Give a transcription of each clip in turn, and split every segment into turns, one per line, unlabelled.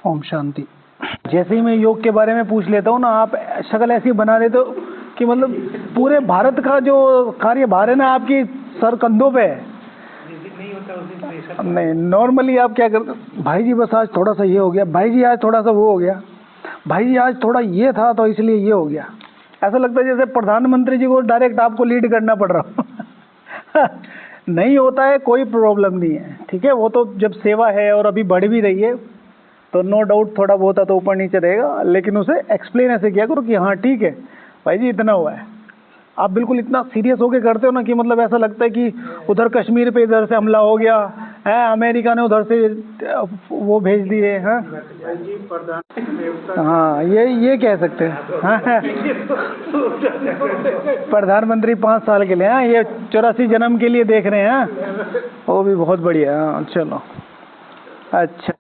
ओम शांति। जैसे ही मैं योग के बारे में पूछ लेता हूँ ना, आप शक्ल ऐसी बना देते हो कि मतलब पूरे भारत का जो कार्यभार है ना आपकी सर कंधों पे है। नहीं, नॉर्मली आप क्या करते हो, भाई जी बस आज थोड़ा सा ये हो गया, भाई जी आज थोड़ा सा वो हो गया, भाई जी आज थोड़ा ये था तो इसलिए ये हो गया। ऐसा लगता है जैसे प्रधानमंत्री जी को डायरेक्ट आपको लीड करना पड़ रहा हो। नहीं होता है, कोई प्रॉब्लम नहीं है, ठीक है। वो तो जब सेवा है और अभी बढ़ भी रही है तो नो डाउट थोड़ा बहुत तो ऊपर नीचे रहेगा, लेकिन उसे एक्सप्लेन ऐसे किया करो कि हाँ ठीक है भाई जी इतना हुआ है। आप बिल्कुल इतना सीरियस होके करते हो ना कि मतलब ऐसा लगता है कि उधर कश्मीर पे इधर से हमला हो गया है, अमेरिका ने उधर से वो भेज दिए हैं। हाँ ये कह सकते हैं। हाँ प्रधानमंत्री 5 साल के लिए, हाँ ये 84 जन्म के लिए देख रहे हैं, वो भी बहुत बढ़िया। हाँ चलो अच्छा,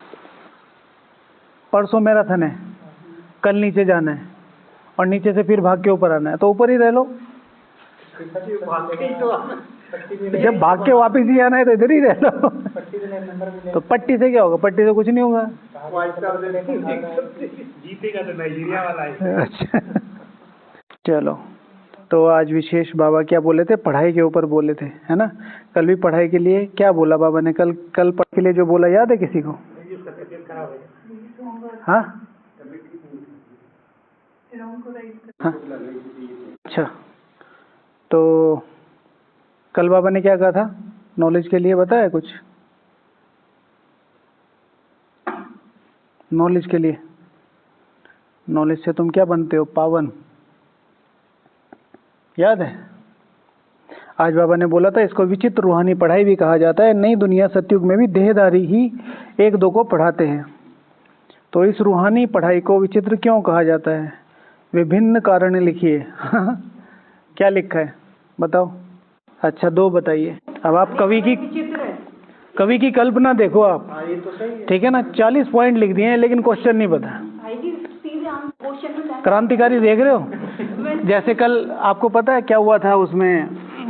परसों मैराथन है, कल नीचे जाना है और नीचे से फिर भाग के ऊपर आना है, तो ऊपर ही रह लो। जब भाग के वापिस ही आना है तो इधर ही रह लो। तो पट्टी से क्या होगा, पट्टी से कुछ नहीं होगा। जीतेगा तो नाइजीरिया वाला है। अच्छा चलो, तो आज विशेष बाबा क्या बोले थे, पढ़ाई के ऊपर बोले थे, है ना। कल भी पढ़ाई के लिए क्या बोला बाबा ने, कल पढ़ाई के लिए जो बोला याद है किसी को? हाँ हाँ अच्छा, तो कल बाबा ने क्या कहा था नॉलेज के लिए, बताया कुछ नॉलेज के लिए? नॉलेज से तुम क्या बनते हो, पावन, याद है? आज बाबा ने बोला था इसको विचित्र रूहानी पढ़ाई भी कहा जाता है। नई दुनिया सतयुग में भी देहधारी ही एक दो को पढ़ाते हैं, तो इस रूहानी पढ़ाई को विचित्र क्यों कहा जाता है? विभिन्न कारण लिखिए। क्या लिखा है बताओ? अच्छा 2 बताइए। अब आप कवि की कल्पना देखो आप, ठीक है ना। 40 पॉइंट लिख दिए हैं लेकिन क्वेश्चन नहीं पता। क्रांतिकारी देख रहे हो? जैसे कल आपको पता है क्या हुआ था उसमें,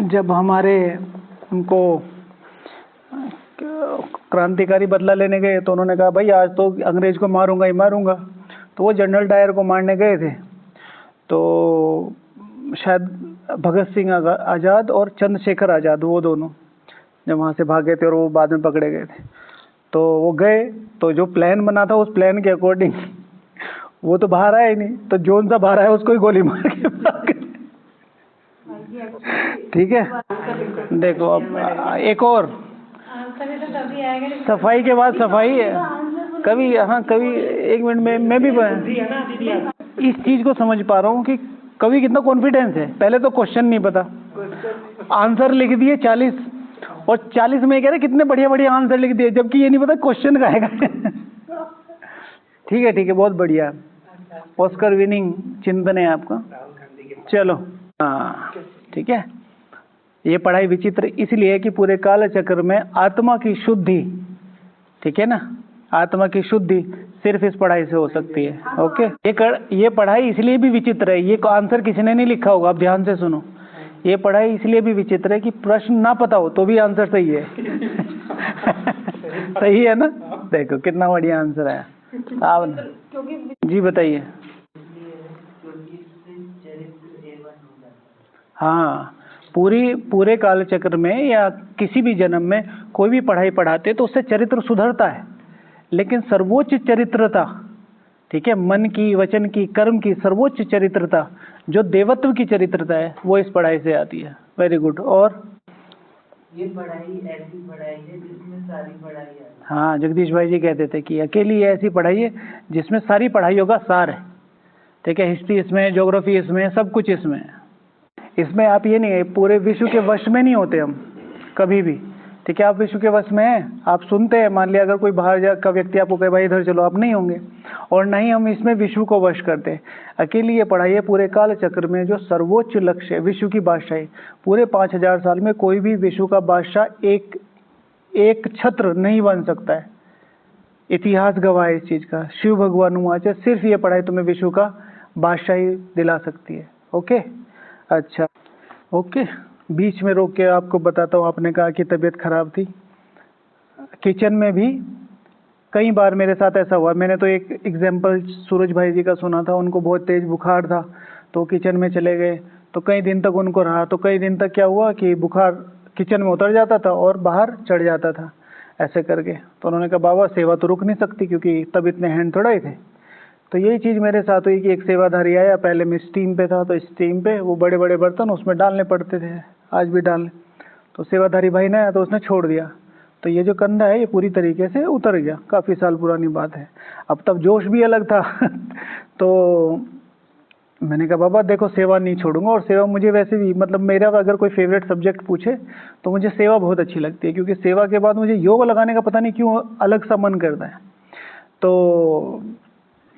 जब हमारे उनको क्रांतिकारी बदला लेने गए तो उन्होंने कहा भाई आज तो अंग्रेज को मारूंगा ही मारूंगा, तो वो जनरल डायर को मारने गए थे। तो शायद भगत सिंह आज़ाद और चंद्रशेखर आज़ाद, वो दोनों जब वहाँ से भागे थे और वो बाद में पकड़े गए थे, तो वो गए, तो जो प्लान बना था उस प्लान के अकॉर्डिंग वो तो बाहर आया ही नहीं, तो जोन सा बाहर आया उसको ही गोली मार के भाग गए। ठीक है, देखो अब एक और सफाई के बाद सफाई है कभी, हाँ कभी 1 मिनट में मैं भी इस चीज को समझ पा रहा हूँ कि कभी कितना कॉन्फिडेंस है। पहले तो क्वेश्चन नहीं पता, आंसर लिख दिए 40, और 40 में कह रहे कितने बढ़िया बढ़िया आंसर लिख दिए, जबकि ये नहीं पता क्वेश्चन का है। ठीक है बहुत बढ़िया, ऑस्कर विनिंग चिंतन है आपका। चलो हाँ ठीक है। ये पढ़ाई विचित्र इसलिए है कि पूरे काल चक्र में आत्मा की शुद्धि, ठीक है ना, आत्मा की शुद्धि सिर्फ इस पढ़ाई से हो सकती है। ओके, ये पढ़ाई इसलिए भी विचित्र है, ये आंसर किसी ने नहीं लिखा होगा, आप ध्यान से सुनो। ये पढ़ाई इसलिए भी विचित्र है कि प्रश्न ना पता हो तो भी आंसर सही है। सही है ना, देखो कितना बढ़िया आंसर है। आप जी बताइए। हाँ, पूरे काल चक्र में या किसी भी जन्म में कोई भी पढ़ाई पढ़ाते तो उससे चरित्र सुधरता है, लेकिन सर्वोच्च चरित्रता, ठीक है, मन की, वचन की, कर्म की सर्वोच्च चरित्रता जो देवत्व की चरित्रता है वो इस पढ़ाई से आती है। Very good. और ये पढ़ाई ऐसी पढ़ाई है जिसमें सारी पढ़ाई है। हाँ, जगदीश भाई जी कहते थे कि अकेली ऐसी पढ़ाई है जिसमें सारी पढ़ाइयों का सार है, ठीक है। हिस्ट्री इसमें, ज्योग्राफी इसमें, सब कुछ इसमें है। इसमें आप ये नहीं है, पूरे विश्व के वश में नहीं होते हम कभी भी, ठीक है। आप विश्व के वश में हैं, आप सुनते हैं, मान लिया अगर कोई बाहर का व्यक्ति आपको कहे भाई इधर चलो, आप नहीं होंगे, और नहीं हम इसमें विश्व को वश करते। अकेली ये पढ़ाई है पूरे काल चक्र में जो सर्वोच्च लक्ष्य है विश्व की बादशाही। पूरे 5000 साल में कोई भी विश्व का बादशाह एक छत्र नहीं बन सकता है, इतिहास गवाह है इस चीज का। शिव भगवान वाचा सिर्फ ये पढ़ाई तुम्हें विश्व का बादशाही दिला सकती है। ओके अच्छा, ओके। बीच में रोक के आपको बताता हूँ, आपने कहा कि तबीयत खराब थी, किचन में भी कई बार मेरे साथ ऐसा हुआ। मैंने तो एक एग्जाम्पल सूरज भाई जी का सुना था, उनको बहुत तेज बुखार था तो किचन में चले गए, तो कई दिन तक उनको रहा। तो कई दिन तक क्या हुआ कि बुखार किचन में उतर जाता था और बाहर चढ़ जाता था ऐसे करके। तो उन्होंने कहा बाबा सेवा तो रुक नहीं सकती क्योंकि तब इतने हैंड थोड़ा ही थे। तो यही चीज़ मेरे साथ हुई कि एक सेवाधारी आया, पहले मैं स्टीम पे था तो स्टीम पे वो बड़े बड़े बर्तन उसमें डालने पड़ते थे, आज भी डालने। तो सेवाधारी भाई ने आया तो उसने छोड़ दिया, तो ये जो कंधा है ये पूरी तरीके से उतर गया। काफ़ी साल पुरानी बात है। अब तब जोश भी अलग था तो मैंने कहा बाबा देखो सेवा नहीं छोड़ूंगा, और सेवा मुझे वैसे भी मतलब मेरा अगर कोई फेवरेट सब्जेक्ट पूछे तो मुझे सेवा बहुत अच्छी लगती है, क्योंकि सेवा के बाद मुझे योग लगाने का पता नहीं क्यों अलग सा मन करता है। तो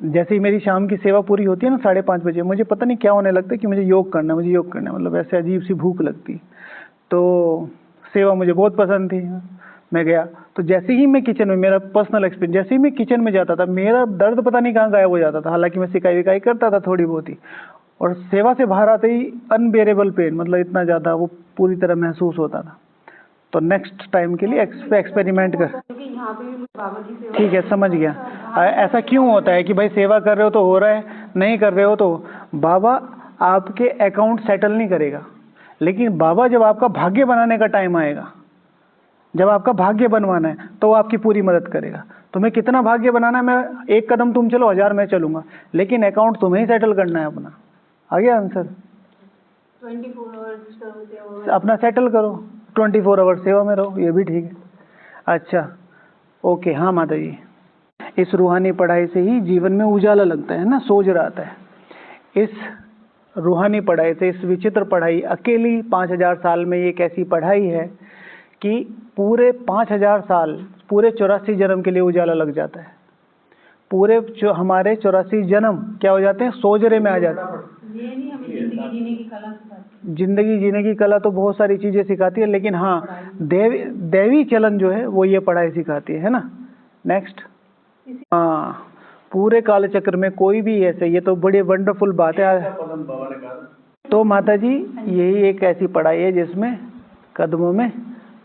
जैसे ही मेरी शाम की सेवा पूरी होती है ना 5:30 बजे, मुझे पता नहीं क्या होने लगता है कि मुझे योग करना है, मुझे योग करना है, मतलब ऐसे अजीब सी भूख लगती। तो सेवा मुझे बहुत पसंद थी, मैं गया। तो जैसे ही मैं किचन में, मेरा पर्सनल एक्सपीरियंस, जैसे ही मैं किचन में जाता था मेरा दर्द पता नहीं कहाँ गायब हो जाता था। हालांकि मैं सिकाई विकाई करता था थोड़ी बहुत ही, और सेवा से बाहर आते ही अनबेरेबल पेन, मतलब इतना ज़्यादा वो पूरी तरह महसूस होता था। तो नेक्स्ट टाइम के लिए एक्सपेरिमेंट कर। ठीक है, समझ गया। ऐसा क्यों होता है कि भाई सेवा कर रहे हो तो हो रहा है, नहीं कर रहे हो तो बाबा आपके अकाउंट सेटल नहीं करेगा, लेकिन बाबा जब आपका भाग्य बनाने का टाइम आएगा, जब आपका भाग्य बनवाना है तो वो आपकी पूरी मदद करेगा। तुम्हें कितना भाग्य बनाना है, मैं 1 कदम तुम चलो 1000 मैं चलूंगा, लेकिन अकाउंट तुम्हें ही सेटल करना है अपना। आ गया आंसर?
24 आवर्स
अपना सेटल करो, 24 आवर्स सेवा में रहो, ये भी ठीक है। अच्छा ओके। हाँ माता जी, इस रूहानी पढ़ाई से ही जीवन में उजाला लगता है ना, सोच रहा आता है। इस रूहानी पढ़ाई से, इस विचित्र पढ़ाई, अकेली 5000 साल में ये एक ऐसी पढ़ाई है कि पूरे 5000 साल, पूरे 84 जन्म के लिए उजाला लग जाता है। पूरे जो हमारे 84 जन्म क्या हो जाते हैं, सोजरे में आ जाते हैं।
ये नहीं हमें जिंदगी जीने की कला सिखाती है।
जिंदगी जीने की कला तो बहुत सारी चीजें सिखाती है, लेकिन हाँ देवी चलन जो है वो ये पढ़ाई सिखाती है ना। नेक्स्ट। हाँ, पूरे काल चक्र में कोई भी ऐसे, ये तो बड़ी वंडरफुल बात है। तो माता जी यही एक ऐसी पढ़ाई है जिसमें कदमों में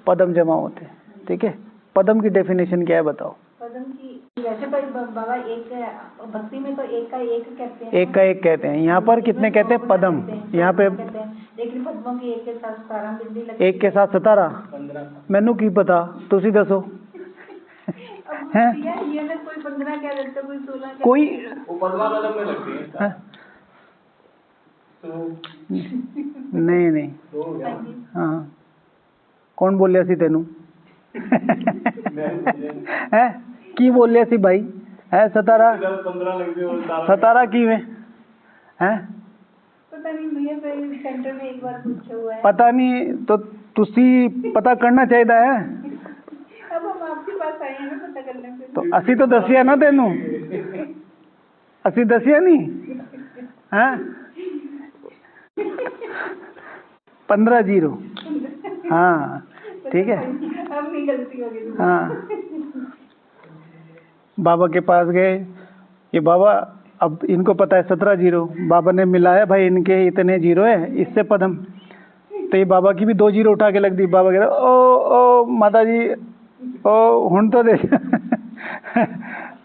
पदम जमा होते हैं। ठीक है, पदम की डेफिनेशन क्या है बताओ?
पदम की वैसे बाबा एक भक्ति में तो एक का एक कहते हैं,
एक का एक कहते हैं, यहाँ पर कितने कहते हैं? पदम। यहाँ पे
लेकिन पद्मों की एक के साथ 17 बिंदी लगती है।
एक के साथ 17? मैनू की पता, तुसी दसो।
हैं? ये ना कोई 15 कह देते, कोई 16 कह
कोई
वो 15 कदम में लगती है।
नहीं नहीं, हाँ कौन बोलिया सी तेनू? है की बोलिया सी भाई? है 17? 17 की में है?
पता नहीं भैया, सेंटर में एक बार पूछा हुआ है।
पता नहीं, तो तुसी पता करना चाहिए है।
अब हम आपके पास आए हैं ना पता करने के लिए।
तो असी तो दसिया ना तेनू, असी दसिया नहीं है। 15-0। हाँ ठीक है।
अब नहीं गलती हो गई।
हाँ, बाबा के पास गए कि बाबा अब इनको पता है 17-0, बाबा ने मिलाया भाई इनके इतने 0 है, इससे पदम। तो ये बाबा की भी 2 0 उठा के लग दी। बाबा कह रहे ओ माता जी ओ हुण तो दे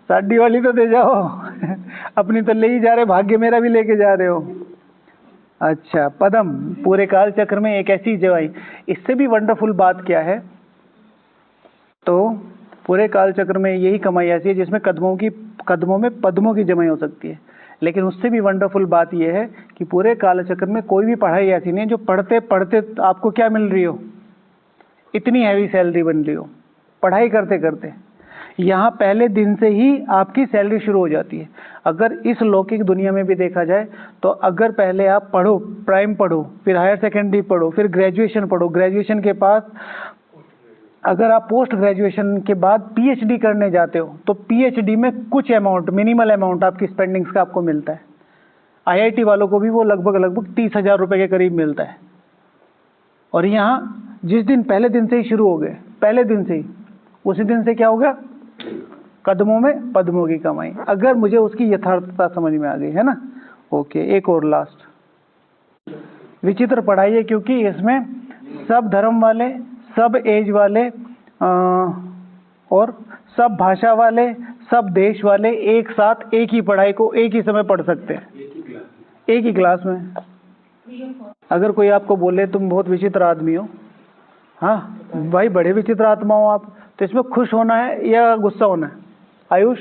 साड़ी वाली तो दे जाओ, अपनी तो ले ही जा रहे, भाग्य मेरा भी लेके जा रहे हो। अच्छा, पदम पूरे काल चक्र में एक ऐसी जवाई। इससे भी वंडरफुल बात क्या है, तो पूरे काल चक्र में यही कमाई ऐसी है जिसमें कदमों में पद्मों की जमाई हो सकती है। लेकिन उससे भी वंडरफुल बात यह है कि पूरे काल चक्र में कोई भी पढ़ाई ऐसी नहीं है जो पढ़ते पढ़ते आपको क्या मिल रही हो, इतनी हैवी सैलरी बन रही हो पढ़ाई करते करते। यहाँ पहले दिन से ही आपकी सैलरी शुरू हो जाती है। अगर इस लौकिक दुनिया में भी देखा जाए तो अगर पहले आप पढ़ो, प्राइम पढ़ो, फिर हायर सेकेंडरी पढ़ो, फिर ग्रेजुएशन पढ़ो, ग्रेजुएशन के पास अगर आप पोस्ट ग्रेजुएशन के बाद पीएचडी करने जाते हो तो पीएचडी में कुछ अमाउंट, मिनिमल अमाउंट आपकी स्पेंडिंग्स का आपको मिलता है। आईआईटी वालों को भी वो लगभग 30,000 रुपये के करीब मिलता है। और यहाँ जिस दिन पहले दिन से ही शुरू हो गए, पहले दिन से ही, उसी दिन से क्या हो गया, कदमों में पद्मों की कमाई। अगर मुझे उसकी यथार्थता समझ में आ गई है ना। ओके, एक और लास्ट। विचित्र पढ़ाई है क्योंकि इसमें सब धर्म वाले, सब एज वाले और सब भाषा वाले, सब देश वाले एक साथ एक ही पढ़ाई को एक ही समय पढ़ सकते हैं, एक ही क्लास में। अगर कोई आपको बोले तुम बहुत विचित्र आदमी हो, हाँ भाई बड़े विचित्र आत्मा हो आप, तो इसमें खुश होना है या गुस्सा होना है? आयुष,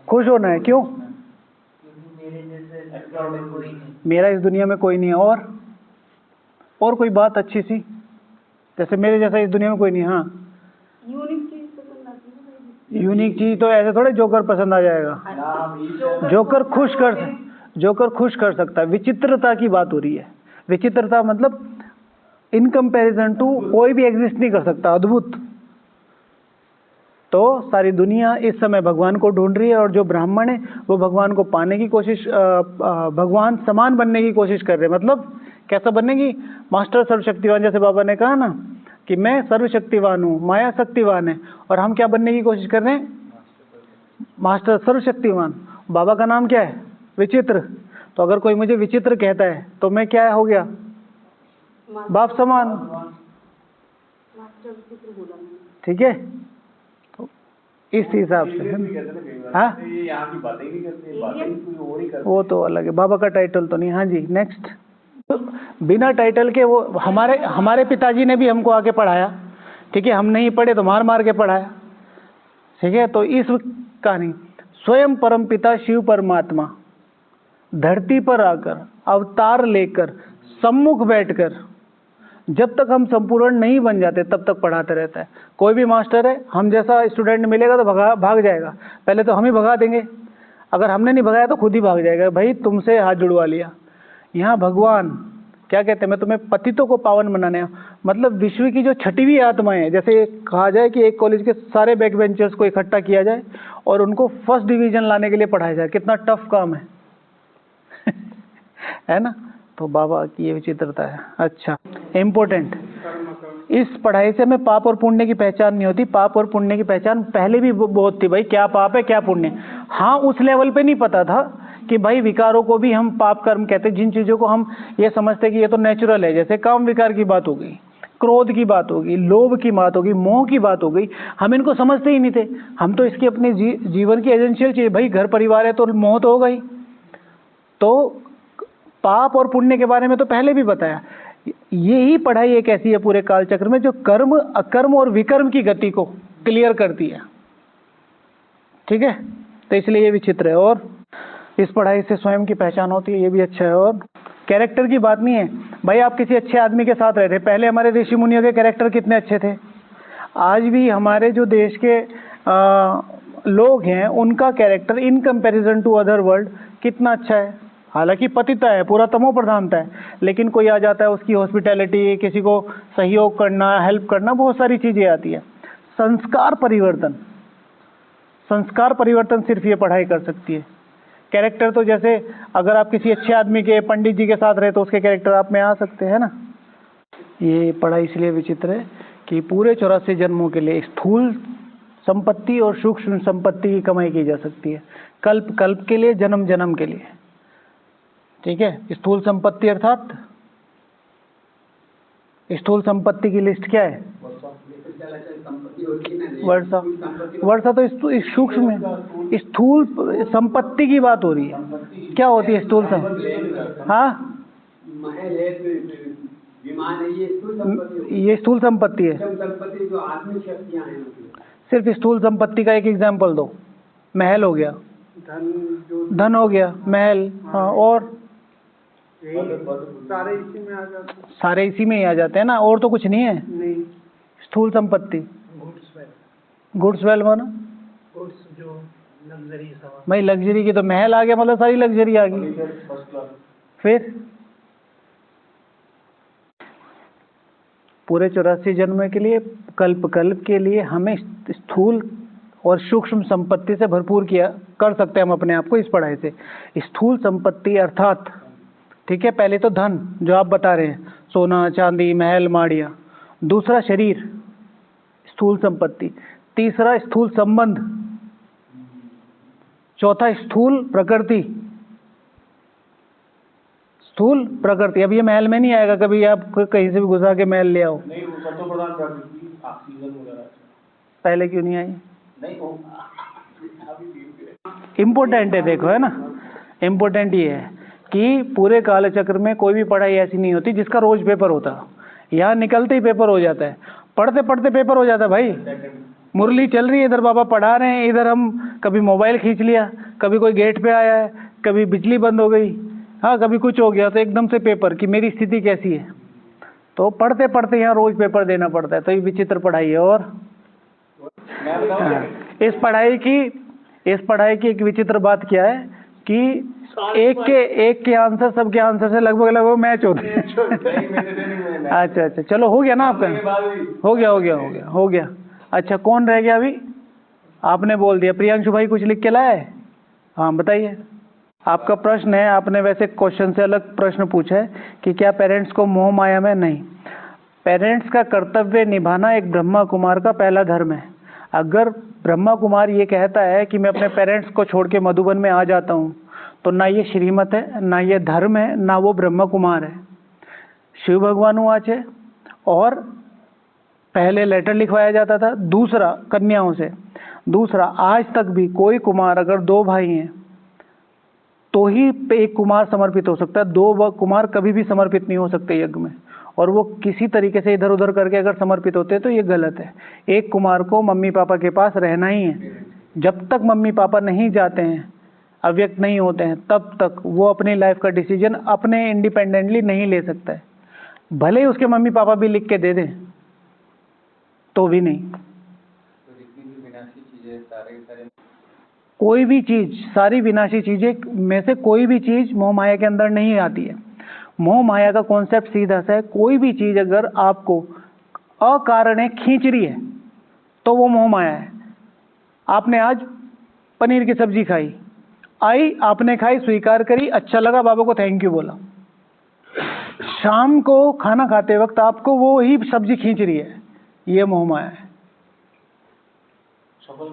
खुश होना है। क्यों? मेरा इस दुनिया में कोई नहीं है। और कोई बात अच्छी सी, जैसे मेरे जैसा इस दुनिया में कोई नहीं। हाँ, यूनिक चीज पसंद आती है। यूनिक चीज तो ऐसे थोड़े जोकर पसंद आ जाएगा। जोकर खुश कर सकता है। विचित्रता की बात हो रही है। विचित्रता मतलब इन कंपैरिजन टू कोई भी एग्जिस्ट नहीं कर सकता, अद्भुत। तो सारी दुनिया इस समय भगवान को ढूंढ रही है, और जो ब्राह्मण है वो भगवान को पाने की कोशिश, भगवान समान बनने की कोशिश कर रहे हैं। मतलब कैसा बनने की? मास्टर सर्वशक्तिवान, जैसे बाबा ने कहा ना कि मैं सर्वशक्तिवान हूँ, माया शक्तिवान है, और हम क्या बनने की कोशिश कर रहे हैं? मास्टर सर्वशक्तिवान। बाबा का नाम क्या है? विचित्र। तो अगर कोई मुझे विचित्र कहता है तो मैं क्या हो गया? बाप समान। ठीक है, तो इस हिसाब से हाँ, वो तो अलग है, बाबा का टाइटल तो नहीं। हाँ जी, नेक्स्ट। तो बिना टाइटल के वो हमारे पिताजी ने भी हमको आके पढ़ाया, ठीक है, हम नहीं पढ़े तो मार मार के पढ़ाया, ठीक है। तो इस कहानी, स्वयं परम पिता शिव परमात्मा धरती पर आकर अवतार लेकर सम्मुख बैठकर जब तक हम संपूर्ण नहीं बन जाते तब तक पढ़ाते रहता है। कोई भी मास्टर है, हम जैसा स्टूडेंट मिलेगा तो भाग जाएगा, पहले तो हम ही भगा देंगे। अगर हमने नहीं भगाया तो खुद ही भाग जाएगा, भाई तुमसे हाथ जुड़वा लिया। यहाँ भगवान क्या कहते हैं? मैं तुम्हें पतितों को पावन बनाने, मतलब विश्व की जो छठवीं आत्माएं हैं, जैसे कहा जाए कि एक कॉलेज के सारे बैक बेंचर्स को इकट्ठा किया जाए और उनको फर्स्ट डिवीजन लाने के लिए पढ़ाया जाए, कितना टफ काम है है ना? तो बाबा की ये विचित्रता है। अच्छा, इम्पोर्टेंट, इस पढ़ाई से हमें पाप और पुण्य की पहचान नहीं होती। पाप और पुण्य की पहचान पहले भी बहुत थी, भाई क्या पाप है क्या पुण्य। हाँ, उस लेवल पे नहीं पता था कि भाई विकारों को भी हम पाप कर्म कहते हैं, जिन चीजों को हम ये समझते कि ये तो नेचुरल है, जैसे काम विकार की बात हो गई, क्रोध की बात होगी, लोभ की बात होगी, मोह की बात हो गई, हम इनको समझते ही नहीं थे। हम तो इसकी अपने जीवन की एसेंशियल चीज, भाई घर परिवार है तो मोह तो होगा ही। तो पाप और पुण्य के बारे में तो पहले भी बताया। यही पढ़ाई एक ऐसी है पूरे काल चक्र में जो कर्म, अकर्म और विकर्म की गति को क्लियर करती है, ठीक है। तो इसलिए ये विचित्र है, और इस पढ़ाई से स्वयं की पहचान होती है, ये भी अच्छा है। और कैरेक्टर की बात नहीं है भाई, आप किसी अच्छे आदमी के साथ रह रहे, पहले हमारे ऋषि मुनियों के कैरेक्टर कितने अच्छे थे, आज भी हमारे जो देश के लोग हैं उनका character in comparison to other world कितना अच्छा है। हालांकि पतिता है, पूरा तमो प्रधानता है, लेकिन कोई आ जाता है, उसकी हॉस्पिटैलिटी, किसी को सहयोग करना, हेल्प करना, बहुत सारी चीजें आती है। संस्कार परिवर्तन सिर्फ ये पढ़ाई कर सकती है। कैरेक्टर तो जैसे अगर आप किसी अच्छे आदमी के, पंडित जी के साथ रहे तो उसके कैरेक्टर आप में आ सकते हैं ना। ये पढ़ाई इसलिए विचित्र है कि पूरे 84 जन्मों के लिए स्थूल संपत्ति और सूक्ष्म संपत्ति की कमाई की जा सकती है, कल्प कल्प के लिए, जन्म जन्म के लिए, ठीक है। स्थूल संपत्ति अर्थात स्थूल संपत्ति की लिस्ट क्या है? वर्षा तो सूक्ष्म है, स्थूल संपत्ति की बात हो रही है। क्या होती है स्थूल संपत्ति? हाँ, ये स्थूल संपत्ति है। सिर्फ स्थूल संपत्ति का एक एग्जाम्पल दो। महल हो गया, धन हो गया, महल, हाँ, और सारे इसी में ही आ जाते हैं ना, और तो कुछ नहीं है। नहीं, स्थूल संपत्ति, गुड्स वेल माना जो लग्जरी, भाई लग्जरी की तो महल आ गया, मतलब सारी लग्जरी आ गई। फिर पूरे 84 जन्म के लिए, कल्प कल्प के लिए हमें स्थूल और सूक्ष्म संपत्ति से भरपूर किया कर सकते हैं हम अपने आप को इस पढ़ाई से। स्थूल संपत्ति अर्थात, ठीक है, पहले तो धन जो आप बता रहे हैं, सोना चांदी महल माड़िया। दूसरा शरीर, स्थूल संपत्ति। तीसरा स्थूल संबंध। चौथा स्थूल प्रकृति, स्थूल प्रकृति। अब ये महल में नहीं आएगा, कभी आप कहीं से भी घुसा के महल ले आओ, नहीं, पहले क्यों नहीं आई?
नहीं वो
इम्पोर्टेंट है, देखो है ना, इम्पोर्टेंट ये है कि पूरे कालचक्र में कोई भी पढ़ाई ऐसी नहीं होती जिसका रोज पेपर होता। यहाँ निकलते ही पेपर हो जाता है, पढ़ते पढ़ते पेपर हो जाता है भाई। मुरली चल रही है, इधर बाबा पढ़ा रहे हैं, इधर हम कभी मोबाइल खींच लिया, कभी कोई गेट पे आया है, कभी बिजली बंद हो गई, हाँ कभी कुछ हो गया, तो एकदम से पेपर कि मेरी स्थिति कैसी है। तो पढ़ते पढ़ते यहाँ रोज पेपर देना पड़ता है, तो ये विचित्र पढ़ाई है। और
मैं बताऊँ
हाँ, इस पढ़ाई की एक विचित्र बात क्या है कि एक के आंसर सबके आंसर से लगभग मैच होते हैं। अच्छा, चलो हो गया ना आपका? हो गया। अच्छा, कौन रह गया अभी? आपने बोल दिया। प्रियांशु भाई कुछ लिख के लाए? हाँ बताइए। आपका प्रश्न है, आपने वैसे क्वेश्चन से अलग प्रश्न पूछा है कि क्या पेरेंट्स को मोह माया में? नहीं, पेरेंट्स का कर्तव्य निभाना एक ब्रह्मा कुमार का पहला धर्म है। अगर ब्रह्मा कुमार ये कहता है कि मैं अपने पेरेंट्स को छोड़ के मधुबन में आ जाता हूँ, तो ना ये श्रीमत है, ना ये धर्म है, ना वो ब्रह्मा कुमार है। शिव भगवान वाचे। और पहले लेटर लिखवाया जाता था, दूसरा कन्याओं से, दूसरा आज तक भी कोई कुमार अगर 2 भाई हैं तो ही एक कुमार समर्पित हो सकता है, 2 कुमार कभी भी समर्पित नहीं हो सकते यज्ञ में। और वो किसी तरीके से इधर उधर करके अगर समर्पित होते हैं तो ये गलत है। एक कुमार को मम्मी पापा के पास रहना ही है। जब तक मम्मी पापा नहीं जाते हैं, अव्यक्त नहीं होते हैं, तब तक वो अपनी लाइफ का डिसीजन अपने इंडिपेंडेंटली नहीं ले सकता है। भले ही उसके मम्मी पापा भी लिख के दे दें तो भी नहीं। कोई भी चीज, सारी विनाशी चीजें में से कोई भी चीज मोह माया के अंदर नहीं आती है। मोह माया का कॉन्सेप्ट सीधा सा है, कोई भी चीज अगर आपको अकारण खींच रही है तो वो मोह माया है। आपने आज पनीर की सब्जी खाई, आई, आपने खाई, स्वीकार करी, अच्छा लगा, बाबा को थैंक यू बोला। शाम को खाना खाते वक्त आपको वो ही सब्जी खींच रही है, ये मोह माया है।
सफल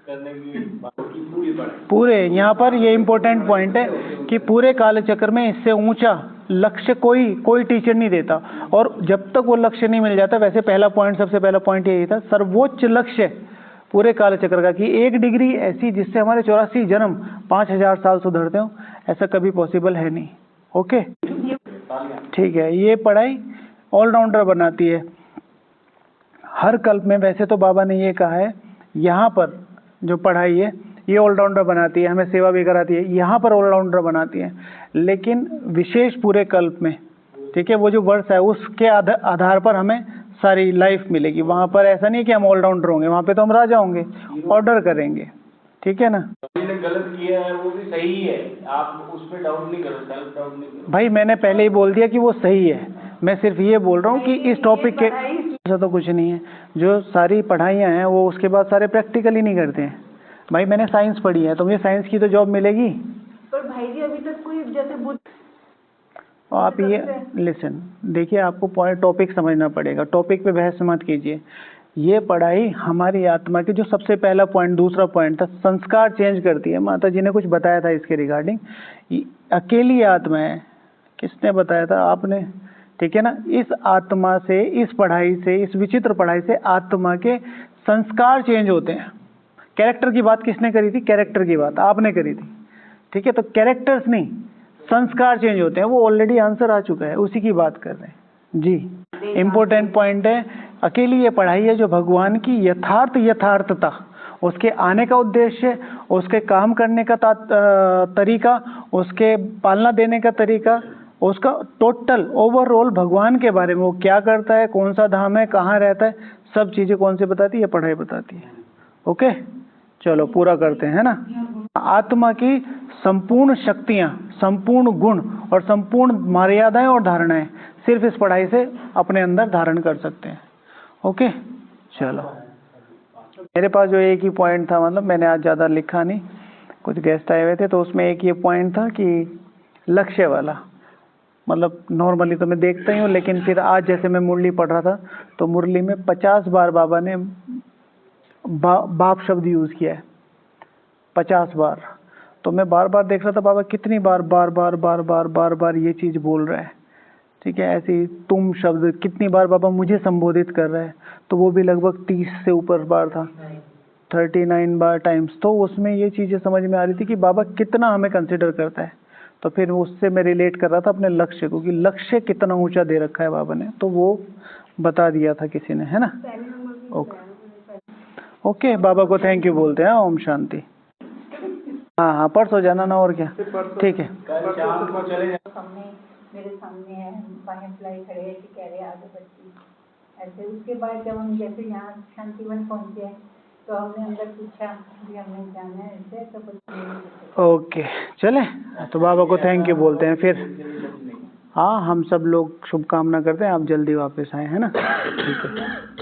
करने की पूरी
पूरे यहाँ पर ये इम्पोर्टेंट पॉइंट है कि पूरे कालचक्र में इससे ऊंचा लक्ष्य कोई टीचर नहीं देता। और जब तक वो लक्ष्य नहीं मिल जाता, वैसे सबसे पहला पॉइंट यही था, सर्वोच्च लक्ष्य पूरे कालचक्र का कि 1 डिग्री ऐसी जिससे हमारे 84 जन्म 5000 साल सुधरते हो, ऐसा कभी पॉसिबल है नहीं। ओके, ठीक है। ये पढ़ाई ऑलराउंडर बनाती है हर कल्प में। वैसे तो बाबा ने ये कहा है, यहाँ पर जो पढ़ाई है ये ऑलराउंडर बनाती है, हमें सेवा भी कराती है, यहाँ पर ऑलराउंडर बनाती है। लेकिन विशेष पूरे कल्प में, ठीक है, वो जो वर्ष है उसके आधार पर हमें सारी लाइफ मिलेगी। वहाँ पर ऐसा नहीं कि हम ऑलराउंडर होंगे, वहाँ पे तो हम राजा होंगे, ऑर्डर करेंगे। ठीक है ना?
ने गलत किया है वो भी सही है, आप उस पर डाउट नहीं करो, सेल्फ डाउट नहीं करो।
भाई मैंने पहले ही बोल दिया कि वो सही है। मैं सिर्फ ये बोल रहा हूँ कि इस टॉपिक के ऐसा तो कुछ नहीं है। जो सारी पढ़ाइयाँ हैं वो उसके बाद सारे प्रैक्टिकल ही नहीं करते हैं। भाई मैंने साइंस पढ़ी है, तो मुझे साइंस की तो जॉब मिलेगी।
पर भाई जी अभी तक कोई जैसे बुद्ध,
और आप ये लिसन, देखिए आपको पॉइंट टॉपिक समझना पड़ेगा, टॉपिक पे बहस मत कीजिए। ये पढ़ाई हमारी आत्मा की जो सबसे पहला पॉइंट, दूसरा पॉइंट था, संस्कार चेंज करती है। माता जी ने कुछ बताया था इसके रिगार्डिंग। अकेली आत्मा है, किसने बताया था? आपने, ठीक है ना? इस आत्मा से, इस पढ़ाई से, इस विचित्र पढ़ाई से आत्मा के संस्कार चेंज होते हैं। कैरेक्टर की बात किसने करी थी? कैरेक्टर की बात आपने करी थी, ठीक है? तो कैरेक्टर्स नहीं, संस्कार चेंज होते हैं। वो ऑलरेडी आंसर आ चुका है, उसी की बात कर रहे हैं जी। इम्पोर्टेंट पॉइंट है, अकेली ये पढ़ाई है जो भगवान की यथार्थता, उसके आने का उद्देश्य, उसके काम करने का तरीका, उसके पालना देने का तरीका, उसका टोटल ओवरऑल भगवान के बारे में, वो क्या करता है, कौन सा धाम है, कहाँ रहता है, सब चीजें कौन से बताती है? पढ़ाई बताती है। ओके, चलो पूरा करते हैं ना। आत्मा की संपूर्ण शक्तियाँ, संपूर्ण गुण और संपूर्ण मर्यादाएं और धारणाएं सिर्फ इस पढ़ाई से अपने अंदर धारण कर सकते हैं। ओके, चलो। मेरे पास जो एक ही पॉइंट था, मतलब मैंने आज ज़्यादा लिखा नहीं, कुछ गेस्ट आए हुए थे, तो उसमें एक ये पॉइंट था कि लक्ष्य वाला, मतलब नॉर्मली तो मैं देखता ही हूँ, लेकिन फिर आज जैसे मैं मुरली पढ़ रहा था तो मुरली में 50 बार बाबा ने बाप शब्द यूज़ किया है, 50 बार। तो मैं बार बार देख रहा था बाबा कितनी बार ये चीज़ बोल रहा है। ठीक है। ऐसे ही तुम शब्द कितनी बार बाबा मुझे संबोधित कर रहा है, तो वो भी लगभग 30 से ऊपर बार था, 39 बार टाइम्स। तो उसमें ये चीज़ें समझ में आ रही थी कि बाबा कितना हमें कंसिडर करता है। तो फिर उससे मैं रिलेट कर रहा था अपने लक्ष्य को, कि लक्ष्य कितना ऊंचा दे रखा है बाबा ने, तो वो बता दिया था किसी ने, है ना। ओके ओके, बाबा को थैंक यू बोलते हैं। ओम शांति। हाँ हाँ, परसों जाना ना, और क्या, ठीक है।
कल शाम को चले जाना।
सामने मेरे सामने है, बाहें फुलाई खड़े हैं कि कह रहे आगे बच्ची ऐसे। उसके बाद जब हम जैसे यहाँ शांतिवन पहुँचे तो हमने अंदर पूछा कि हमने जाना है ऐसे, तो कुछ
ओके चले, तो बाबा को थैंक यू बोलते हैं फिर। हाँ, हम सब लोग शुभकामना करते हैं आप जल्दी वापस आए, है ना। ठीक है।